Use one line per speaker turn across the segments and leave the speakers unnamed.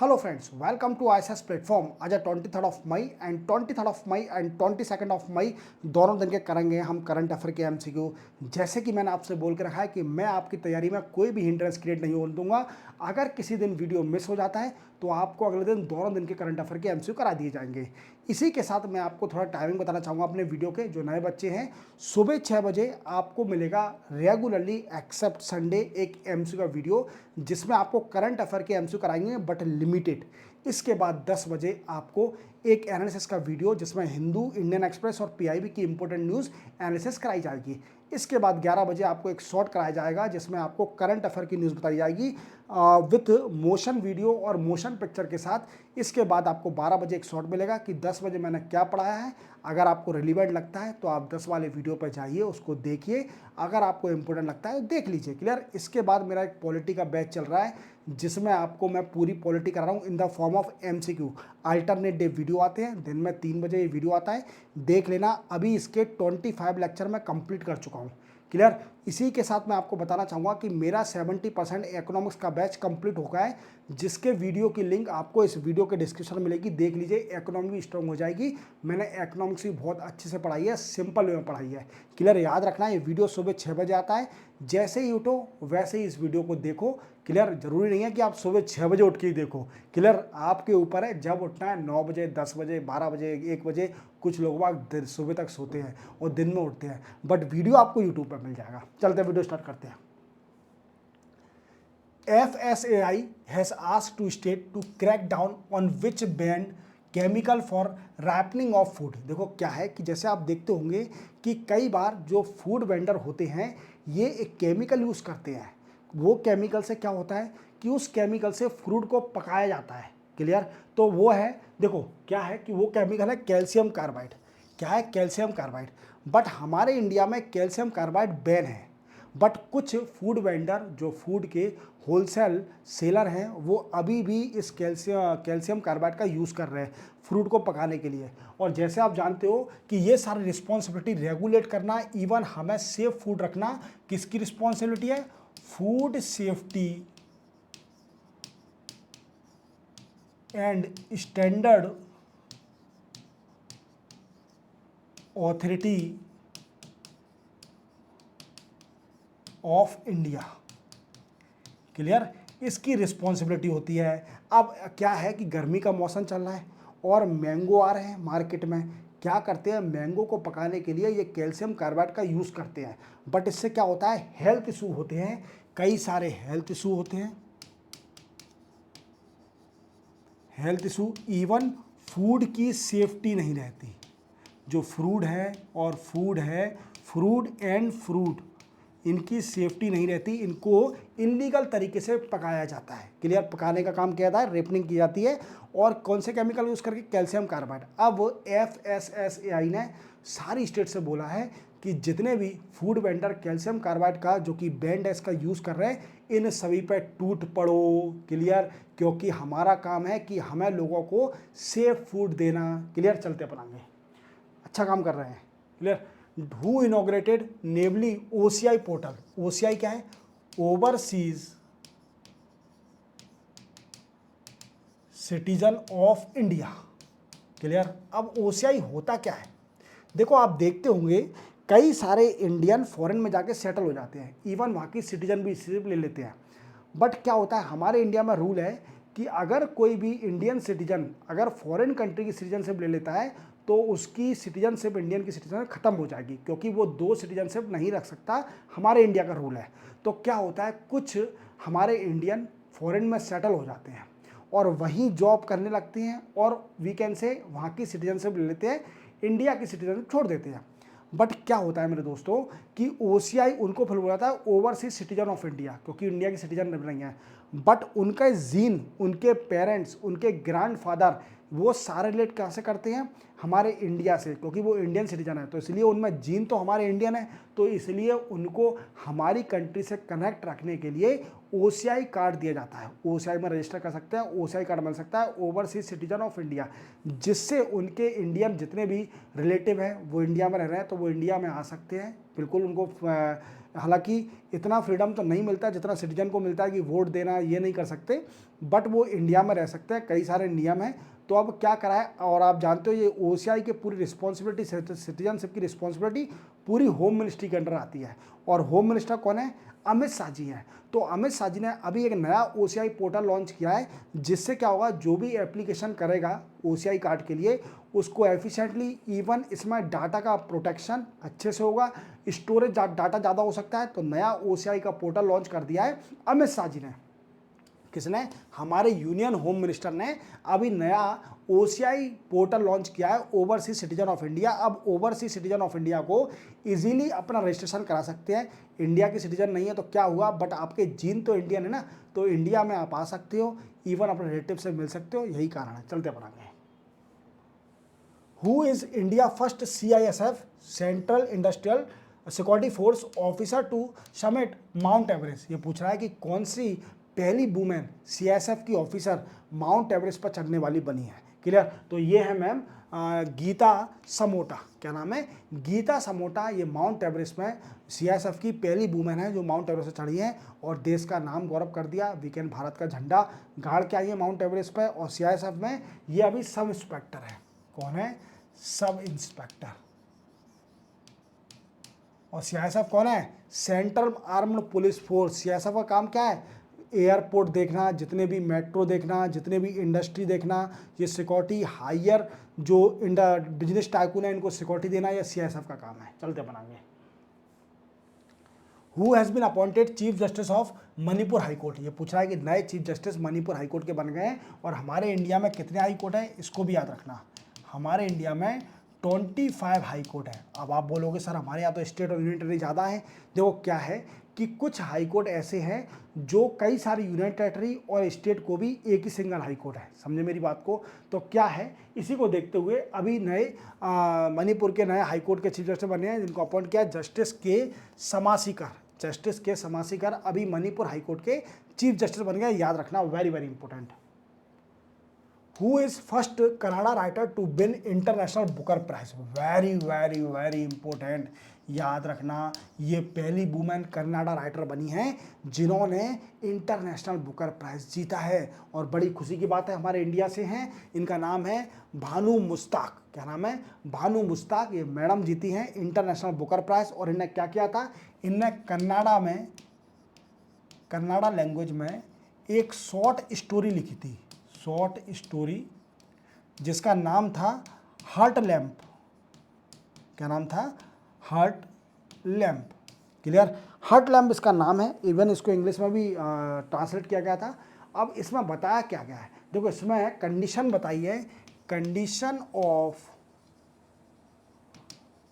Hello friends, welcome to ISS platform. आज है 23rd of May and 23rd of May and 22nd of May दोनों दिन के करेंगे हम करंट अफेयर के एमसीक्यू। जैसे कि मैंने आपसे बोल के रखा है कि मैं आपकी तैयारी में कोई भी हिंड्रेंस क्रिएट नहीं होने दूंगा। अगर किसी दिन वीडियो मिस हो जाता है तो आपको अगले दिन दोनों दिन के करंट अफेयर के एमसीक्यू करा दिए जाएंगे। इसी के साथ मैं आपको थोड़ा टाइमिंग बताना चाहूँगा अपने वीडियो के। जो नए बच्चे हैं, सुबह 6 बजे आपको मिलेगा रेगुलरली एक्सेप्ट संडे एक एमसीक्यू का वीडियो, जिसमें आपको करंट अफेयर के एमसीक्यू कराएंगे बट लिमिटेड। इसके बाद 10 बजे आपको एक एनालिसिस का वीडियो जिसमें हिंदू, इंडियन एक्सप्रेस और पीआईबी की इंपॉर्टेंट न्यूज़ एनालिसिस कराई जाएगी। इसके बाद 11 बजे आपको एक शॉर्ट कराया जाएगा जिसमें आपको करंट अफेयर की न्यूज़ बताई जाएगी विथ मोशन वीडियो और मोशन पिक्चर के साथ। इसके बाद आपको 12 बजे एक शॉर्ट मिलेगा कि 10 बजे मैंने क्या पढ़ाया है। अगर आपको रिलीवेंट लगता है तो आप 10 वाले वीडियो पर जाइए, उसको देखिए। अगर आपको इंपॉर्टेंट लगता है तो देख लीजिए। क्लियर। इसके बाद मेरा एक पॉलिटी का बैच चल रहा है जिसमें आपको मैं पूरी पॉलिटी करा रहा हूँ in the form of MCQ. Alternate day video आते हैं, दिन में 3 बजे ये वीडियो आता है, देख लेना। अभी इसके 25 लेक्चर मैं कंप्लीट कर चुका हूँ। क्लियर। इसी के साथ मैं आपको बताना चाहूँगा कि मेरा 70% इकोनॉमिक्स का बैच कंप्लीट हो गया है, जिसके वीडियो की लिंक आपको इस वीडियो के डिस्क्रिप्शन में मिलेगी। देख लीजिए, इकोनॉमी भी स्ट्रॉन्ग हो जाएगी। मैंने इकोनॉमिक्स भी बहुत अच्छे से पढ़ाई है, सिंपल वे में पढ़ाई है। क्लियर। याद रखना, ये वीडियो सुबह 6 बजे आता है। जैसे ही उठो वैसे ही इस वीडियो को देखो। क्लियर। जरूरी नहीं है कि आप सुबह 6 बजे उठ के ही देखो। क्लियर। आपके ऊपर है, जब उठना है 9 बजे, 10 बजे, 12 बजे, 1 बजे। कुछ लोग बाग सुबह तक सोते हैं और दिन में उठते हैं, बट वीडियो आपको यूट्यूब पर मिल जाएगा। चलते वीडियो स्टार्ट करते हैं। FSAI has asked to state to crack down on which banned chemical for ripening of food. देखो क्या है कि जैसे आप देखते होंगे कि कई बार जो फूड वेंडर होते हैं ये एक केमिकल यूज़ करते हैं। वो केमिकल से क्या होता है कि उस केमिकल से फ्रूट को पकाया जाता है। क्लियर। तो वो है, देखो क्या है कि वो केमिकल है कैल्शियम कार्बाइड। क्या है? Calcium carbide. बट हमारे इंडिया में कैल्शियम कार्बाइड बैन है। बट कुछ फूड वेंडर जो फूड के होलसेल सेलर हैं वो अभी भी इस कैल्शियम कार्बाइड का यूज़ कर रहे हैं फ्रूट को पकाने के लिए। और जैसे आप जानते हो कि ये सारी रिस्पॉन्सिबिलिटी रेगुलेट करना, इवन हमें सेफ फूड रखना किसकी रिस्पॉन्सिबिलिटी है? Food safety and standard authority of India. Clear. इसकी रिस्पॉन्सिबिलिटी होती है। अब क्या है कि गर्मी का मौसम चल रहा है और मैंगो आ रहे हैं मार्केट में। क्या करते हैं? मैंगो को पकाने के लिए ये कैल्शियम कार्बाइड का यूज़ करते हैं। बट इससे क्या होता है? हेल्थ इशू होते हैं, कई सारे हेल्थ इशू होते हैं। हेल्थ इशू, इवन फूड की सेफ्टी नहीं रहती। जो फ्रूट है और फूड है, फ्रूट एंड फ्रूट, इनकी सेफ्टी नहीं रहती। इनको इलीगल तरीके से पकाया जाता है। क्लियर। पकाने का काम किया जाता है, रेपनिंग की जाती है। और कौन से केमिकल यूज़ करके? Calcium carbide. अब FSSAI ने सारी स्टेट से बोला है कि जितने भी फूड वेंडर कैल्शियम कार्बाइड का जो कि बैंड है इसका यूज़ कर रहे हैं, इन सभी पे टूट पड़ो। क्लियर। क्योंकि हमारा काम है कि हमें लोगों को सेफ फूड देना। क्लियर। चलते अपन आगे, अच्छा काम कर रहे हैं। Clear. Who inaugurated newly OCI portal. OCI क्या है? Overseas citizen of India. Clear. अब OCI होता क्या है? देखो आप देखते होंगे कई सारे इंडियन फॉरेन में जाके सेटल हो जाते हैं, इवन वहाँ की सिटीजन भी सिर्फ ले लेते हैं। बट क्या होता है, हमारे इंडिया में रूल है कि अगर कोई भी इंडियन सिटीजन अगर फॉरेन कंट्री की सिटीजनशिप ले लेता है तो उसकी सिटीजनशिप इंडियन की सिटीजन खत्म हो जाएगी, क्योंकि वो 2 सिटीजनशिप नहीं रख सकता। हमारे इंडिया का रूल है। तो क्या होता है, कुछ हमारे इंडियन फॉरेन में सेटल हो जाते हैं और वहीं जॉब करने लगते हैं और वीकेंड से वहाँ की सिटीजनशिप ले लेते हैं, इंडिया की सिटीजनशिप छोड़ देते हैं। बट क्या होता है मेरे दोस्तों कि OCI उनको फिर बुलाता है ओवरसीज सिटीजन ऑफ इंडिया, क्योंकि इंडिया की सिटीजन नहीं है। बट उनका जीन, उनके पेरेंट्स, उनके ग्रैंडफादर, वो सारे रिलेट कैसे करते हैं? हमारे इंडिया से, क्योंकि वो इंडियन सिटीजन है। तो इसलिए उनमें जीन तो हमारे इंडियन है, तो इसलिए उनको हमारी कंट्री से कनेक्ट रखने के लिए OCI कार्ड दिया जाता है। OCI में रजिस्टर कर सकते हैं, OCI कार्ड मिल सकता है, ओवरसीज सिटीजन ऑफ इंडिया, जिससे उनके इंडियन जितने भी रिलेटिव हैं वो इंडिया में रह रहे हैं तो वो इंडिया में आ सकते हैं। बिल्कुल उनको हालांकि इतना फ्रीडम तो नहीं मिलता जितना सिटीजन को मिलता है कि वोट देना ये नहीं कर सकते, बट वो इंडिया में रह सकते हैं, कई सारे नियम हैं। तो अब क्या करा है, और आप जानते हो ये OCI की पूरी रिस्पॉन्सिबिलिटी, सिटीजनशिप की रिस्पॉन्सिबिलिटी पूरी होम मिनिस्ट्री के अंडर आती है। और होम मिनिस्टर कौन है? अमित शाह जी हैं। तो अमित शाह जी ने अभी एक नया OCI पोर्टल लॉन्च किया है, जिससे क्या होगा, जो भी एप्लीकेशन करेगा OCI कार्ड के लिए उसको एफिशिएंटली, इवन इसमें डाटा का प्रोटेक्शन अच्छे से होगा, स्टोरेज डाटा ज़्यादा हो सकता है। तो नया OCI का पोर्टल लॉन्च कर दिया है अमित शाह जी ने। किसने? हमारे यूनियन होम मिनिस्टर ने अभी नया OCI पोर्टल लॉन्च किया है, ओवरसीज सिटीजन ऑफ इंडिया। अब ओवरसीज सिटीजन ऑफ इंडिया को इजीली अपना रजिस्ट्रेशन करा सकते हैं। इंडिया के सिटीजन नहीं है तो क्या हुआ, बट आपके जीन तो इंडियन है ना, तो इंडिया में आप आ सकते हो, इवन अपने रिलेटिव से मिल सकते हो, यही कारण है। चलते बढ़ाएंगे। Who is India first CISF central industrial security force officer to summit Mount Everest? ये पूछ रहा है कि कौन सी पहली वुमेन CISF की ऑफिसर माउंट एवरेस्ट पर चढ़ने वाली बनी है। क्लियर? तो ये है मैम गीता समोटा। क्या नाम है? गीता समोटा। ये माउंट एवरेस्ट में CISF की पहली वुमेन है जो माउंट एवरेस्ट पर चढ़ी है और देश का नाम गौरव कर दिया। वीकेंड भारत का झंडा गाड़ के आई है माउंट एवरेस्ट पर। और CISF में ये अभी सब इंस्पेक्टर है। कौन है? Sub inspector. और CISF कौन है? Central armed police force. CISF का काम क्या है? एयरपोर्ट देखना, जितने भी मेट्रो देखना, जितने भी इंडस्ट्री देखना, ये सिक्योरिटी हायर जो बिजनेस टाइकून है इनको सिक्योरिटी देना, ये CISF का काम है। चलते बनाएंगे। Who has been appointed chief justice of Manipur High Court? ये पूछ रहा है कि नए chief justice Manipur High Court के बन गए हैं। और हमारे इंडिया में कितने हाई कोर्ट हैं इसको भी याद रखना। हमारे इंडिया में 25 हाई कोर्ट है। अब आप बोलोगे सर हमारे यहाँ तो स्टेट और यूनियन टेरिटरी ज़्यादा है। देखो क्या है कि कुछ हाई कोर्ट ऐसे हैं जो कई सारे यूनियन टेरिटरी और स्टेट को भी एक ही सिंगल हाई कोर्ट है। समझे मेरी बात को? तो क्या है, इसी को देखते हुए अभी नए मणिपुर के नए हाई कोर्ट के चीफ जस्टिस बने हैं जिनको अपॉइंट किया जस्टिस के समासीकर। जस्टिस के समासीकर अभी मणिपुर हाई कोर्ट के चीफ जस्टिस बन गए। याद रखना, very very important. Who is first Kannada writer to win International Booker Prize? Very very very important. याद रखना, ये पहली वुमेन कन्नड़ा राइटर बनी हैं जिन्होंने इंटरनेशनल बुकर प्राइज जीता है। और बड़ी खुशी की बात है, हमारे इंडिया से हैं। इनका नाम है भानु मुश्ताक। क्या नाम है? भानु मुश्ताक। ये मैडम जीती हैं इंटरनेशनल बुकर प्राइज। और इन्हें क्या किया था? इनने कन्नड़ा लैंग्वेज में एक शॉर्ट स्टोरी लिखी थी, शॉर्ट स्टोरी, जिसका नाम था हार्ट लैम्प। क्या नाम था? Heart lamp. Clear? Heart lamp इसका नाम है। इवन इसको इंग्लिश में भी ट्रांसलेट किया गया था। अब इसमें बताया क्या गया है, देखो इसमें कंडीशन बताई है, condition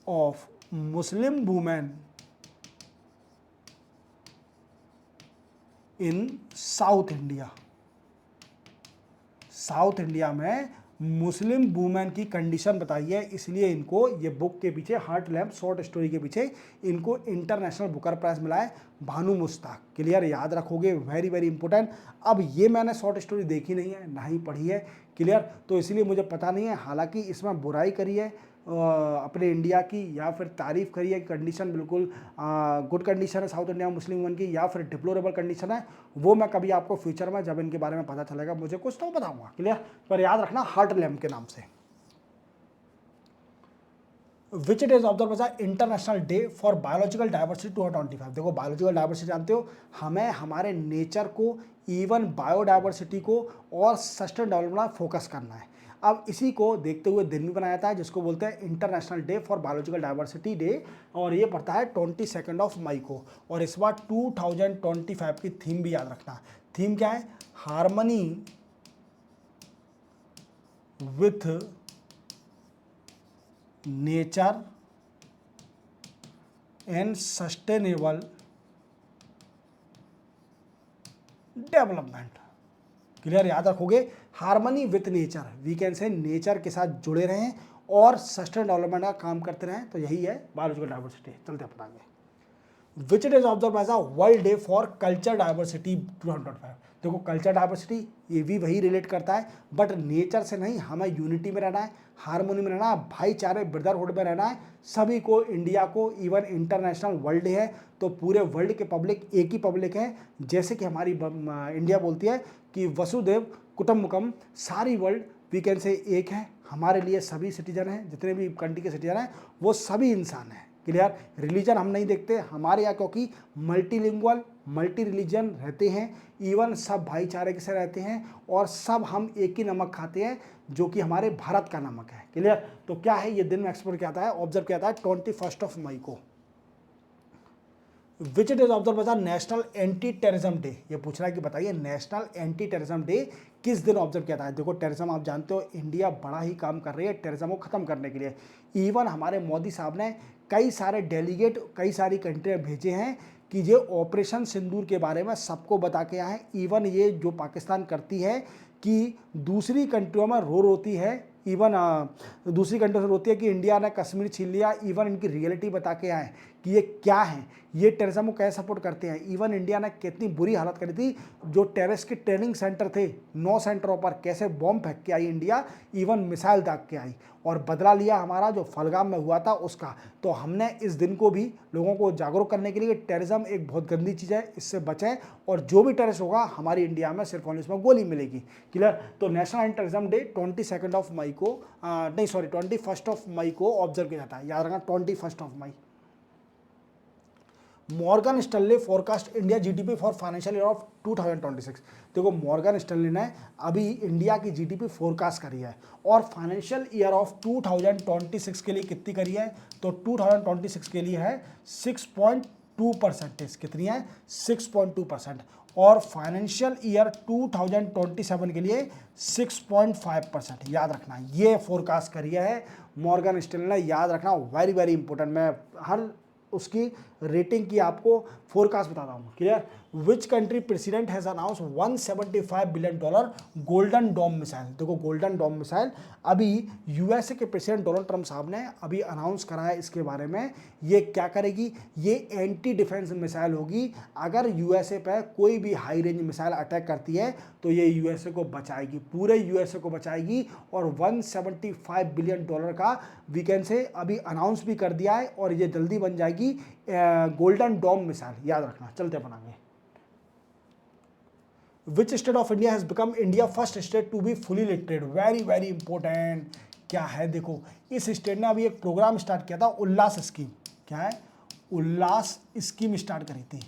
of Muslim women in south India. South India में मुस्लिम वुमेन की कंडीशन बताई है, इसलिए इनको ये बुक के पीछे, हार्ट लैम्प शॉर्ट स्टोरी के पीछे इनको इंटरनेशनल बुकर प्राइज मिला है, भानु मुश्ताक। क्लियर? याद रखोगे, वेरी वेरी इंपॉर्टेंट। अब ये मैंने शॉर्ट स्टोरी देखी नहीं है, ना ही पढ़ी है। क्लियर? तो इसलिए मुझे पता नहीं है। हालांकि इसमें बुराई करी है अपने इंडिया की, या फिर तारीफ करी है, कंडीशन बिल्कुल गुड कंडीशन है साउथ इंडिया में मुस्लिम वुमेन की, या फिर डिप्लोरेबल कंडीशन है, वो मैं कभी आपको फ्यूचर में जब इनके बारे में पता चलेगा मुझे कुछ तो बताऊंगा। क्लियर? पर याद रखना हार्ट लैम्प के नाम से। Which it is observe as international day for biological diversity 2025? देखो बायोलॉजिकल डाइवर्सिटी जानते हो, हमें हमारे नेचर को, इवन बायोडाइवर्सिटी को और सस्टेन डेवलपमेंट फोकस करना है। अब इसी को देखते हुए दिन भी बनाया था जिसको बोलते हैं international day for biological diversity day, और ये पड़ता है 22 मई को। और इस बार 2025 की थीम भी याद रखना। थीम क्या है? Harmony with nature and sustainable development. Clear? याद रखोगे, हार्मनी विथ नेचर, वीकेंड से नेचर के साथ जुड़े रहें और सस्टेन डेवलपमेंट का काम करते रहें, तो यही है बायोलॉजिकल डाइवर्सिटी। चलते अपनाएंगे। Which it is observe as a world day for culture diversity 2005। देखो कल्चर डाइवर्सिटी ये भी वही रिलेट करता है, बट नेचर से नहीं, हमें यूनिटी में रहना है, हारमोनी में रहना है, भाईचारे ब्रदरहुड में रहना है सभी को, इंडिया को। इवन इंटरनेशनल वर्ल्ड है तो पूरे वर्ल्ड के पब्लिक एक ही पब्लिक है। जैसे कि हमारी इंडिया बोलती है कि वसुदेव कुटुंबकम, सारी वर्ल्ड वी कैन से एक है। हमारे लिए सभी सिटीजन हैं, जितने भी कंट्री के सिटीजन हैं वो सभी इंसान हैं। क्लियर। रिलीजन हम नहीं देखते हमारे यहाँ, क्योंकि मल्टीलिंगुअल मल्टी रिलीजन रहते हैं। इवन सब भाईचारे के से रहते हैं और सब हम एक ही नमक खाते हैं जो कि हमारे भारत का नमक है। क्लियर। तो क्या है ये दिन में एक्सप्लोर किया था, ऑब्जर्व किया था 21 मई को। विच इट इज ऑब्जर्व बता नेशनल एंटी टेररिज्म डे। ये पूछ रहा है कि बताइए नेशनल एंटी टेररिज्म डे किस दिन ऑब्जर्व किया था। देखो टेररिज्म आप जानते हो, इंडिया बड़ा ही काम कर रही है टेररिज्म को खत्म करने के लिए। इवन हमारे मोदी साहब ने कई सारे डेलीगेट कई सारी कंट्री भेजे हैं कि ये ऑपरेशन सिंदूर के बारे में सबको बता के आए। इवन ये जो पाकिस्तान करती है कि दूसरी कंट्रियों में रो रोती है, इवन दूसरी कंट्री से रोती है कि इंडिया ने कश्मीर छीन लिया। इवन इनकी रियलिटी बता के आए कि ये क्या है, ये टेररिज्म को कैसे सपोर्ट करते हैं। इवन इंडिया ने कितनी बुरी हालत करी थी, जो टेररिस्ट के ट्रेनिंग सेंटर थे 9 सेंटरों पर कैसे बॉम्ब फेंक के आई इंडिया, इवन मिसाइल दाग के आई, और बदला लिया हमारा जो फलगाम में हुआ था उसका। तो हमने इस दिन को भी लोगों को जागरूक करने के लिए, टेररिज्म एक बहुत गंदी चीज़ है, इससे बचें, और जो भी टेररिस्ट होगा हमारी इंडिया में सिर्फ और में गोली मिलेगी। क्लियर। तो नेशनल एंटी टेररिज्म डे 22 मई को नहीं सॉरी 21 मई को ऑब्जर्व किया जाता है। याद रखना 21 मई। Morgan Stanley forecast India GDP for financial year of 2026। देखो मॉर्गन स्टैनले ने अभी इंडिया की जीडीपी फोरकास्ट करी है, और फाइनेंशियल ईयर ऑफ 2026 के लिए कितनी करी है, तो 2026 के लिए है 6.2%। कितनी है, 6.2%। और फाइनेंशियल ईयर 2027 के लिए 6.5%। याद रखना ये फोरकास्ट करी है मॉर्गन स्टैनले ने, याद रखना, वेरी वेरी इंपॉर्टेंट। मैं हर उसकी रेटिंग की आपको फोरकास्ट बताता हूँ। Clear. Which country president has announce $175 billion Golden Dome missile. देखो गोल्डन डोम मिसाइल अभी यूएसए के प्रेसिडेंट डोनाल्ड ट्रंप साहब ने अभी अनाउंस करा है इसके बारे में। ये क्या करेगी, ये एंटी डिफेंस मिसाइल होगी। अगर यूएसए पर कोई भी हाई रेंज मिसाइल अटैक करती है तो ये यूएसए को बचाएगी, पूरे यूएसए को बचाएगी। और $175 बिलियन का वीकेंड से अभी अनाउंस भी कर दिया है, और ये जल्दी बन जाएगी गोल्डन डोम मिसाइल। याद रखना, चलते बनाएंगे। Which state of India has become India first state to be fully literate. Very very important क्या है, देखो इस स्टेट ने अभी एक प्रोग्राम स्टार्ट किया था, उल्लास स्कीम। क्या है, उल्लास स्कीम स्टार्ट करी थी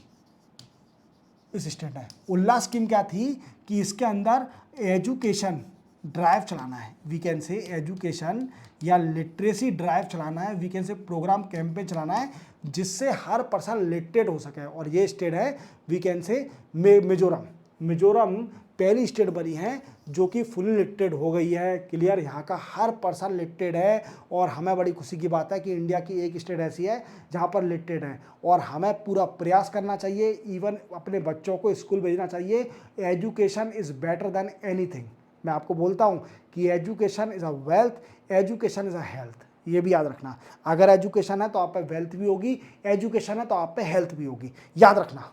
इस स्टेट ने। उल्लास स्कीम क्या थी कि इसके अंदर एजुकेशन ड्राइव चलाना है, वीकेंड से एजुकेशन या लिटरेसी ड्राइव चलाना है, वीकेंड से प्रोग्राम कैंपेन चलाना है जिससे हर पर्सन लिटरेट हो सके। और ये स्टेट है वीकेंड से मिजोरम। मिजोरम पहली स्टेट बनी है जो कि फुली लिटरेट हो गई है। क्लियर। यहाँ का हर पर्सन लिटरेट है, और हमें बड़ी खुशी की बात है कि इंडिया की एक स्टेट ऐसी है जहाँ पर लिटरेट है। और हमें पूरा प्रयास करना चाहिए, इवन अपने बच्चों को स्कूल भेजना चाहिए। Education is better than anything. मैं आपको बोलता हूँ कि education is a wealth, education is a health. ये भी याद रखना, अगर एजुकेशन है तो आप पे वेल्थ भी होगी, एजुकेशन है तो आप पे हेल्थ भी होगी। याद रखना,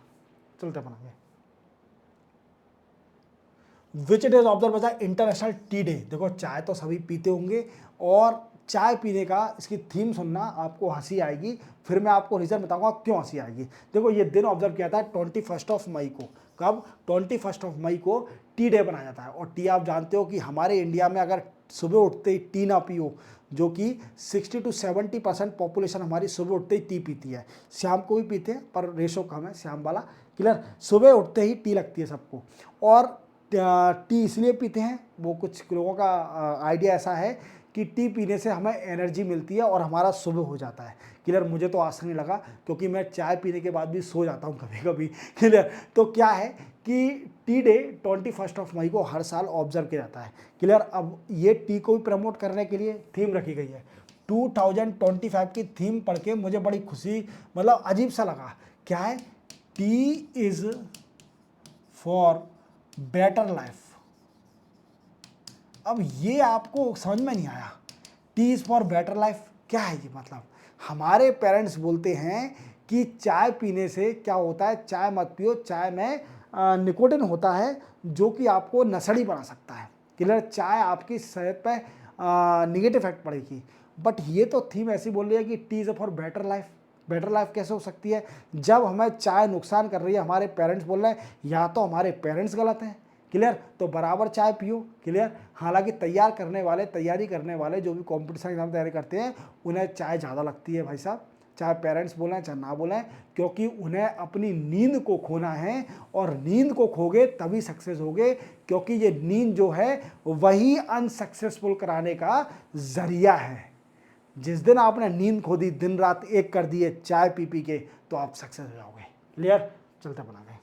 चलते बनाएंगे। विच इट इज ऑब्जर्व बचा इंटरनेशनल टी डे। देखो चाय तो सभी पीते होंगे, और चाय पीने का इसकी थीम सुनना आपको हंसी आएगी, फिर मैं आपको रीज़न बताऊंगा क्यों हंसी आएगी। देखो ये दिन ऑब्जर्व किया था 21 मई को। कब, 21 मई को टी डे बनाया जाता है। और टी आप जानते हो कि हमारे इंडिया में अगर सुबह उठते ही टी ना पियो, जो कि 60 to 70% पॉपुलेशन हमारी सुबह उठते ही टी पीती है। शाम को भी पीते हैं पर रेशो कम है शाम वाला। क्लियर। सुबह उठते ही टी लगती है सबको, और टी इसलिए पीते हैं, वो कुछ लोगों का आइडिया ऐसा है कि टी पीने से हमें एनर्जी मिलती है और हमारा सुबह हो जाता है। क्लियर। मुझे तो आसान नहीं लगा, क्योंकि मैं चाय पीने के बाद भी सो जाता हूँ कभी कभी। क्लियर। तो क्या है कि टी डे 21 मई को हर साल ऑब्जर्व किया जाता है। क्लियर। अब ये टी को भी प्रमोट करने के लिए थीम रखी गई है। 2025 की थीम पढ़ के मुझे बड़ी खुशी, मतलब अजीब सा लगा। क्या है, T is for better life. अब ये आपको समझ में नहीं आया, T is for better life क्या है ये, मतलब हमारे पेरेंट्स बोलते हैं कि चाय पीने से क्या होता है, चाय मत पियो, चाय में निकोटिन होता है जो कि आपको नशेड़ी बना सकता है। क्लियर, चाय आपकी सेहत पे निगेटिव इफेक्ट पड़ेगी। बट ये तो थीम ऐसी बोल रही है कि T is for better life. Better life कैसे हो सकती है जब हमें चाय नुकसान कर रही है, हमारे पेरेंट्स बोल रहे हैं, या तो हमारे पेरेंट्स गलत हैं, क्लियर, तो बराबर चाय पियो, क्लियर। हालांकि तैयारी करने वाले जो भी कॉम्पिटिशन एग्जाम तैयारी करते हैं उन्हें चाय ज़्यादा लगती है भाई साहब, चाहे पेरेंट्स बोलें चाहे ना बोलें, क्योंकि उन्हें अपनी नींद को खोना है, और नींद को खोगे तभी सक्सेस होगे, क्योंकि ये नींद जो है वही अनसक्सेसफुल कराने का जरिया है। जिस दिन आपने नींद खो दी, दिन रात एक कर दिए चाय पी पी के, तो आप सक्सेस हो जाओगे। क्लियर, चलते बना गए।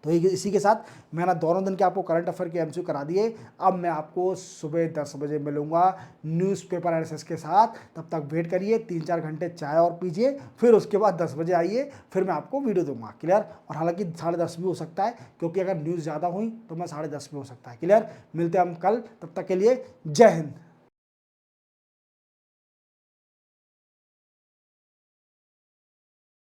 तो इसी के साथ मैंने दोनों दिन के आपको करंट अफेयर के एमसीक्यू करा दिए। अब मैं आपको सुबह 10 बजे मिलूंगा न्यूज़पेपर एनालिसिस के साथ। तब तक वेट करिए, 3-4 घंटे चाय और पीजिए, फिर उसके बाद 10 बजे आइए, फिर मैं आपको वीडियो दूंगा। क्लियर, और हालांकि 10:30 भी हो सकता है, क्योंकि अगर न्यूज़ ज़्यादा हुई तो मैं 10:30 भी हो सकता है। क्लियर, मिलते हैं हम कल, तब तक के लिए जय हिंद।